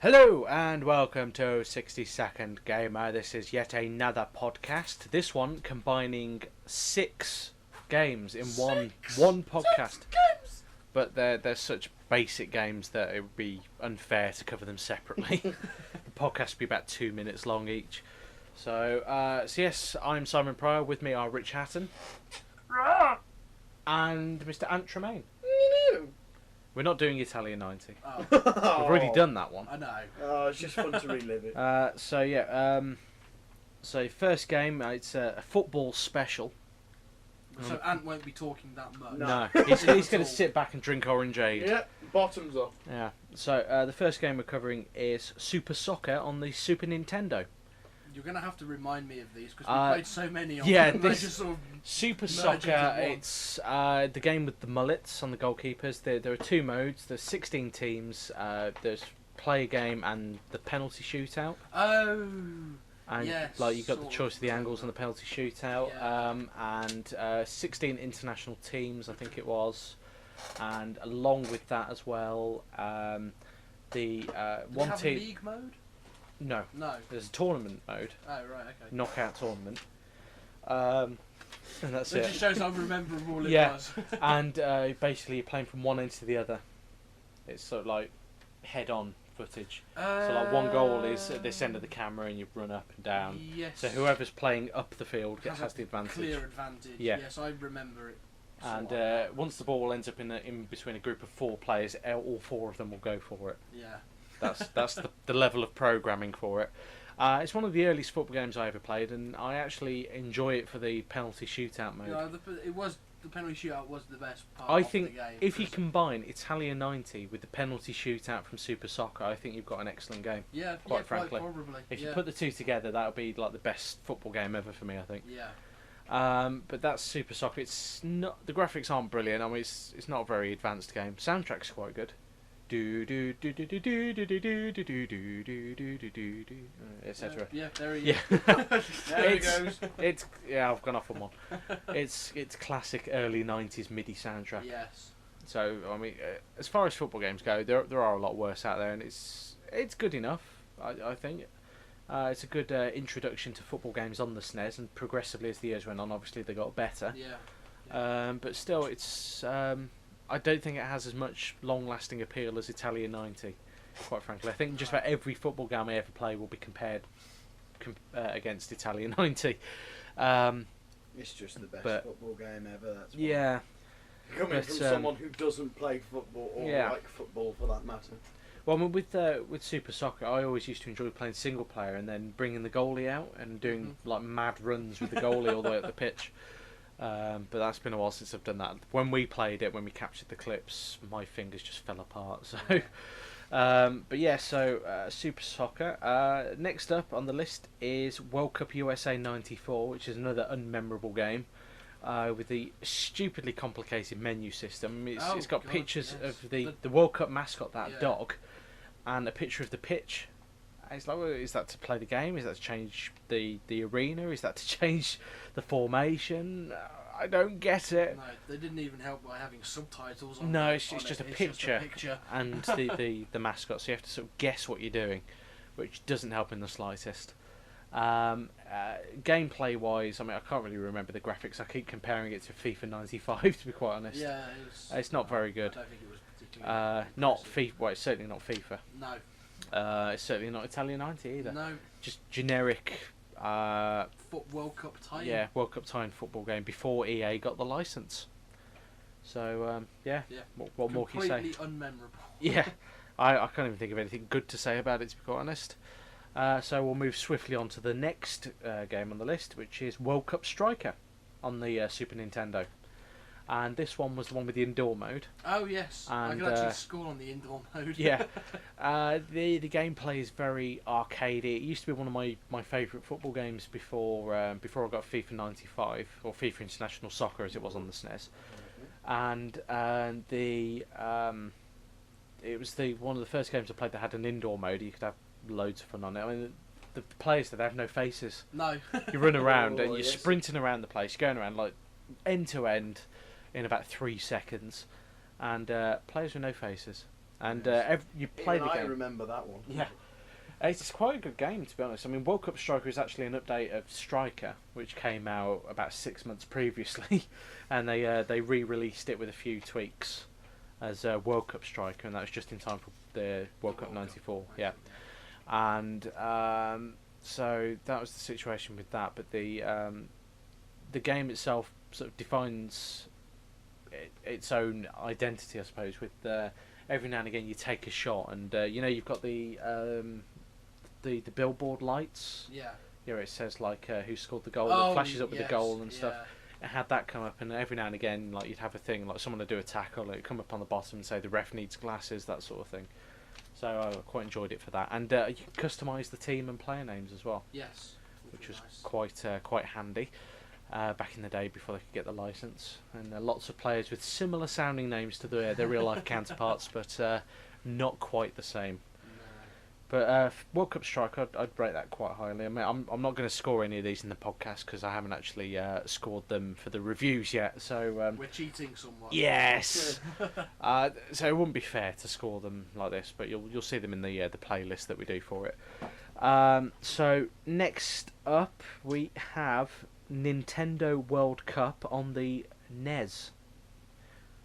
Hello and welcome to 60 Second Gamer. This is yet another podcast. This one combining 6 games in one podcast. Games. But they're such basic games that it would be unfair to cover them separately. The podcast would be about 2 minutes long each. So yes, I'm Simon Pryor. With me are Rich Hatton and Mr. Ant Tremaine. We're not doing Italian 90. Oh. We've already done that one. I know. Oh, it's just fun to relive it. So first game, it's a football special. So Ant won't be talking that much. No, he's going to sit back and drink orangeade. Yep, bottoms up. Yeah. So the first game we're covering is Super Soccer on the Super Nintendo. You're going to have to remind me of these because we played so many of yeah, them. this- Just sort of Super merge Soccer, into one. it's the game with the mullets on the goalkeepers. There are 2 modes. There's 16 teams. There's play game and the penalty shootout. Oh. And Yes, like you got the sort choice of. of the angles on the penalty shootout. Yeah. And 16 international teams, I think it was. And along with that as well, the Does one it have team. a league mode? No, No. there's a tournament mode, Oh, right, okay. knockout tournament. And that's So it it. just shows how memorable it Yeah. was. And basically you're playing from one end to the other. It's sort of like head-on footage. So like one goal is at this end of the camera and you run up and down. Yes. So whoever's playing up the field has a the advantage. Clear advantage. Yeah. Yes, I remember it. And sort of. once the ball ends up in between a group of 4 players, all 4 of them will go for it. Yeah. That's the level of programming for it. It's one of the earliest football games I ever played, and I actually enjoy it for the penalty shootout mode. Yeah, the penalty shootout was the best part I of think the game. if you combine Italian 90 with the penalty shootout from Super Soccer, I think you've got an excellent game. Yeah, quite frankly. probably. If yeah. you put the 2 together, that'll be like the best football game ever for me, I think. Yeah. But that's Super Soccer. It's not, the graphics aren't brilliant. I mean, it's not a very advanced game. Soundtrack's quite good. Etc. Yeah, there he Yeah. There he It's- goes. It's I've gone off on one. It's classic early 90s MIDI soundtrack. Yes. So I mean, as far as football games go, there are a lot worse out there, and it's good enough. I think it's a good introduction to football games on the SNES, and progressively as the years went on, obviously they got better. Yeah. But still, it's I don't think it has as much long-lasting appeal as Italian 90. Quite frankly, I think just about every football game I ever play will be compared against Italian 90. It's just the best But- football game ever. That's why. Yeah. Coming but, from someone who doesn't play football or Yeah. like football for that matter. Well, I mean, with Super Soccer, I always used to enjoy playing single player and then bringing the goalie out and doing like mad runs with the goalie all the way up the pitch. But that's been a while since I've done that. When we played it, when we captured the clips, my fingers just fell apart. So, but yeah, so Super Soccer. Next up on the list is World Cup USA '94, which is another unmemorable game. With the stupidly complicated menu system. It's got God, pictures yes. of the World Cup mascot, that Yeah. dog, and a picture of the pitch. And it's like, well, is that to play the game? Is that to change the arena? Is that to change the formation? I don't get it. No, they didn't even help by having subtitles. On No, it- it's on just it. a It's picture. Just a picture. And the mascot, so you have to sort of guess what you're doing, which doesn't help in the slightest. Gameplay wise, I mean, I can't really remember the graphics. I keep comparing it to FIFA 95, to be quite honest. Yeah, It's not very good. I don't think it was particularly. Not impressive. FIFA. Well, it's certainly not FIFA. No, It's certainly not Italian 90 either. no. Just generic. World Cup time. Yeah, World Cup time football game before EA got the license. So yeah. Yeah. What more can you say? Completely unmemorable. Yeah, I can't even think of anything good to say about it, to be quite honest. So we'll move swiftly on to the next game on the list, which is World Cup Striker on the Super Nintendo. And this one was the one with the indoor mode. Oh yes, I And, could actually score on the indoor mode. Yeah. The gameplay is very arcadey. It used to be one of my favourite football games before I got FIFA 95, or FIFA International Soccer as it was on the SNES. And it was one of the first games I played that had an indoor mode. You could have loads of fun on it. I mean, the players there, they have no faces. No. You run around and Oh, you're yes. sprinting around the place, you're going around like end to end in about 3 seconds, and players with no faces. and Yes. you play Even the I game. remember that one. Yeah. It's quite a good game, to be honest. I mean, World Cup Striker is actually an update of Striker, which came out about 6 months previously, and they re-released it with a few tweaks as World Cup Striker, and that was just in time for the World Cup '94. Yeah, and so that was the situation with that. But the game itself sort of defines its own identity, I suppose. With every now and again you take a shot, and you've got the billboard lights. Yeah. Yeah, it says like who scored the goal. Oh, It flashes up with the yes, goal and stuff. yeah. It had that come up, and every now and again, like you'd have a thing like someone would do a tackle, it'd come up on the bottom and say the ref needs glasses, that sort of thing. So I quite enjoyed it for that, and you can customise the team and player names as well, Yes. which was nice. quite handy. Back in the day before they could get the license, and lots of players with similar sounding names to their real life counterparts, but not quite the same. But World Cup Strike, I'd rate that quite highly. I mean, I'm not going to score any of these in the podcast because I haven't actually scored them for the reviews yet. So We're cheating somewhat. yes, so it wouldn't be fair to score them like this, but you'll see them in the playlist that we do for it. So next up we have Nintendo World Cup on the NES.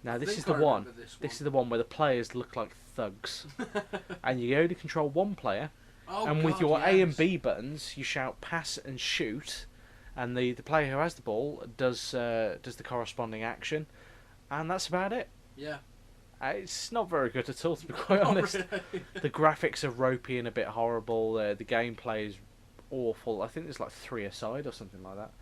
Now this is the one. This is the one where the players look like thugs, and you only control one player. Oh, And with God, your A and yes. B buttons, you shout pass and shoot, and the player who has the ball does the corresponding action, and that's about it. Yeah. It's not very good at all, to be quite Oh, honest. really? The graphics are ropey and a bit horrible. The gameplay is awful. I think there's like 3 aside or something like that.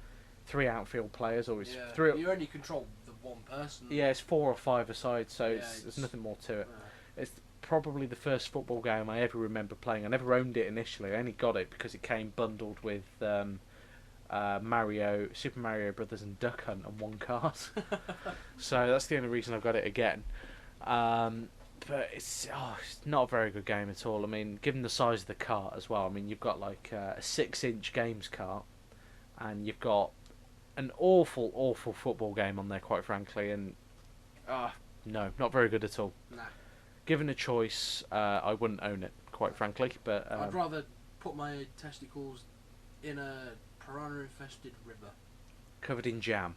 3 outfield players, or it's Yeah. 3. You only control the one person. Yeah, it's 4 or 5 aside, so Yeah, there's nothing more to it. uh, It's probably the first football game I ever remember playing. I never owned it initially. I only got it because it came bundled with Super Mario Brothers and Duck Hunt on one card. So that's the only reason I got it again. But it's not a very good game at all. I mean, given the size of the cart as well. I mean, you've got like a 6-inch games cart, and you've got an awful football game on there, quite frankly, and no, not very good at all. Nah. Given a choice, I wouldn't own it, quite frankly. But I'd rather put my testicles in a piranha-infested river, covered in jam.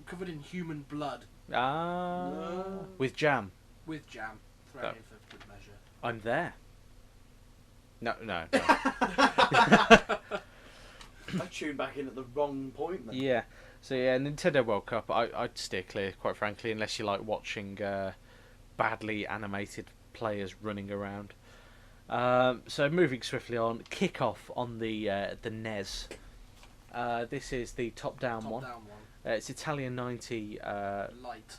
covered in human blood, No. With jam. with jam thrown Oh. in for good measure. I'm there. No. I tuned back in at the wrong point then. Yeah. So yeah, Nintendo World Cup. I'd steer clear, quite frankly, unless you like watching badly animated players running around. So moving swiftly on, Kickoff on the NES. This is the top-down one. Top-down one. It's Italian 90 Light.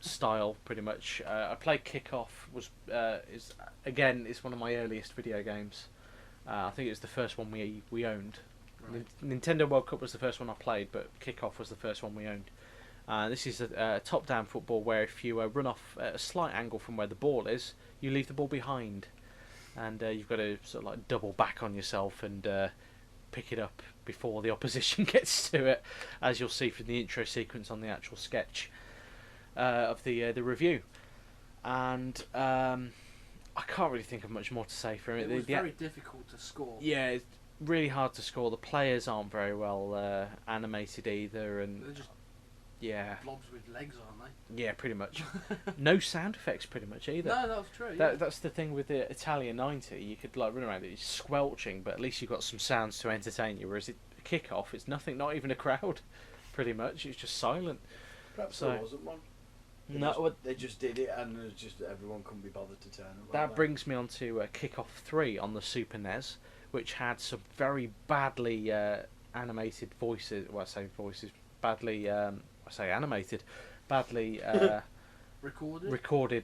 style, pretty much. I played Kickoff. It's one of my earliest video games. I think it was the first one we owned. Right. Nintendo World Cup was the first one I played, but Kickoff was the first one we owned. This is a top-down football where if you run off at a slight angle from where the ball is, you leave the ball behind, and you've got to sort of like double back on yourself and pick it up before the opposition gets to it, as you'll see from the intro sequence on the actual sketch of the review. And I can't really think of much more to say for it. It was very difficult to score. Yeah, it's really hard to score. The players aren't very well animated either, and They're just yeah, blobs with legs, aren't yeah, pretty much. No sound effects, pretty much they? either. No, that's true. Yeah. That's the thing with the Italian 90. You could like run around it squelching, but at least you've got some sounds to entertain you. Whereas Kickoff, it's nothing, not even a crowd. Pretty much, it's just silent. Perhaps So- there wasn't one. They just did it, and it was just everyone couldn't be bothered to turn up. That brings me on to Kickoff 3 on the Super NES, which had some very badly animated voices. Well, I say voices, badly. I say animated, badly recorded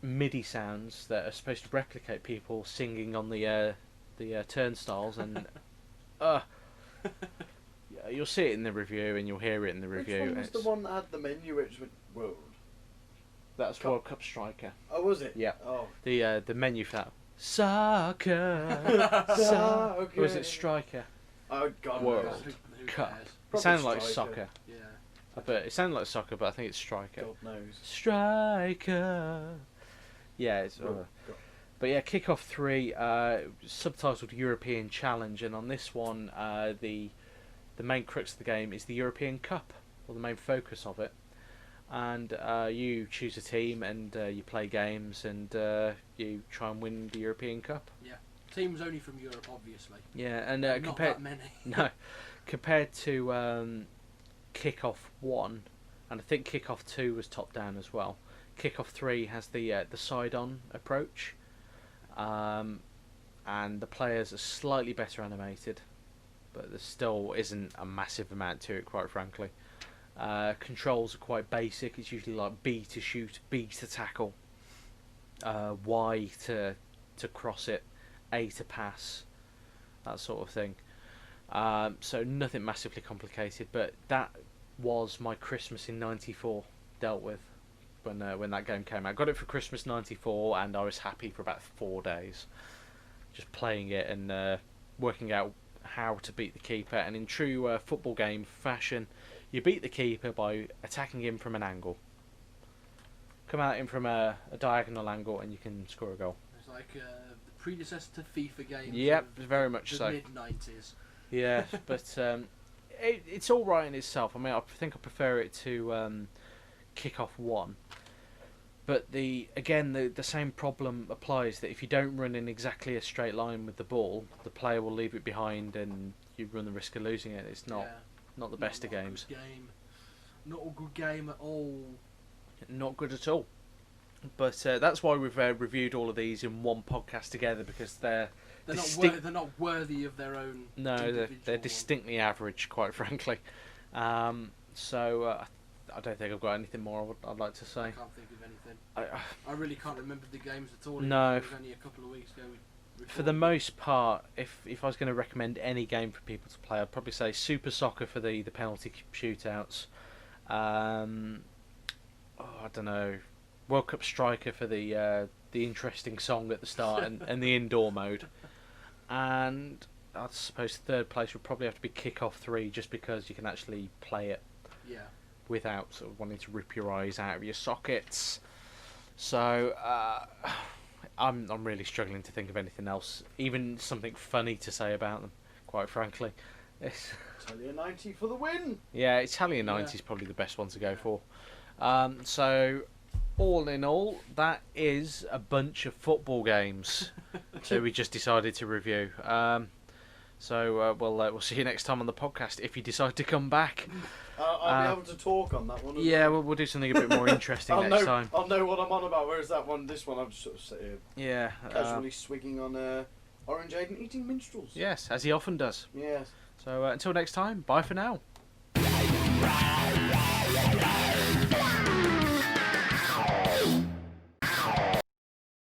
MIDI sounds that are supposed to replicate people singing on the turnstiles, and yeah, you'll see it in the review and you'll hear it in the review. Which one was the one that had the menu which went world? That's World Cup Striker. Oh, was it? Yeah. Oh. The menu for that. Soccer. Soccer. Or is it Striker? Oh God. World. knows. Who Cup. cares? It Probably sounded like Striker. soccer. Yeah. But it sounded like soccer, but I think it's Striker. God knows. Striker. Yeah, it's but yeah, Kickoff 3, subtitled European Challenge, and on this one, the main crux of the game is the European Cup, or the main focus of it. And you choose a team, and you play games, and you try and win the European Cup. Yeah, teams only from Europe, obviously. Yeah, and Not compared that many. no, compared to Kickoff 1, and I think Kickoff 2 was top down as well. Kickoff 3 has the side-on approach. And the players are slightly better animated, but there still isn't a massive amount to it, quite frankly. Controls are quite basic. It's usually like B to shoot, B to tackle, Y to cross it, A to pass, that sort of thing. So nothing massively complicated, but that was my Christmas in '94 dealt with. When that game came out, I got it for Christmas '94, and I was happy for about 4 days, just playing it and working out how to beat the keeper. And in true football game fashion, you beat the keeper by attacking him from an angle. Come at him from a diagonal angle, and you can score a goal. It's like the predecessor to FIFA games. Yep, very much the so. Mid-90s. Yeah, but it's all right in itself. I mean, I think I prefer it to Kickoff 1. But the same problem applies, that if you don't run in exactly a straight line with the ball, the player will leave it behind and you run the risk of losing it. It's not the best of games. Not a good game at all. Not good at all. But that's why we've reviewed all of these in one podcast together, because they're not worthy of their own. No, they're distinctly average, quite frankly. So I don't think I've got anything more I'd like to say. I can't think of anything. I really can't remember the games at all. No. It was only a couple of weeks ago. For the most part, if I was going to recommend any game for people to play, I'd probably say Super Soccer for the penalty shootouts. I don't know, World Cup Striker for the interesting song at the start and the indoor mode. And I suppose third place would probably have to be Kickoff 3, just because you can actually play it. Yeah. Without sort of wanting to rip your eyes out of your sockets. So I'm really struggling to think of anything else, even something funny to say about them, quite frankly. Italia 90 for the win! Yeah, Italia 90 is probably the best one to go for. So all in all, that is a bunch of football games that we just decided to review. So we'll see you next time on the podcast, if you decide to come back. I'll be able to talk on that one. Yeah, we'll do something a bit more interesting next time. I'll know what I'm on about. Whereas this one, I'm just sort of sitting here casually swigging on Orange Ale and eating minstrels. Yes, as he often does. Yes. So until next time, bye for now.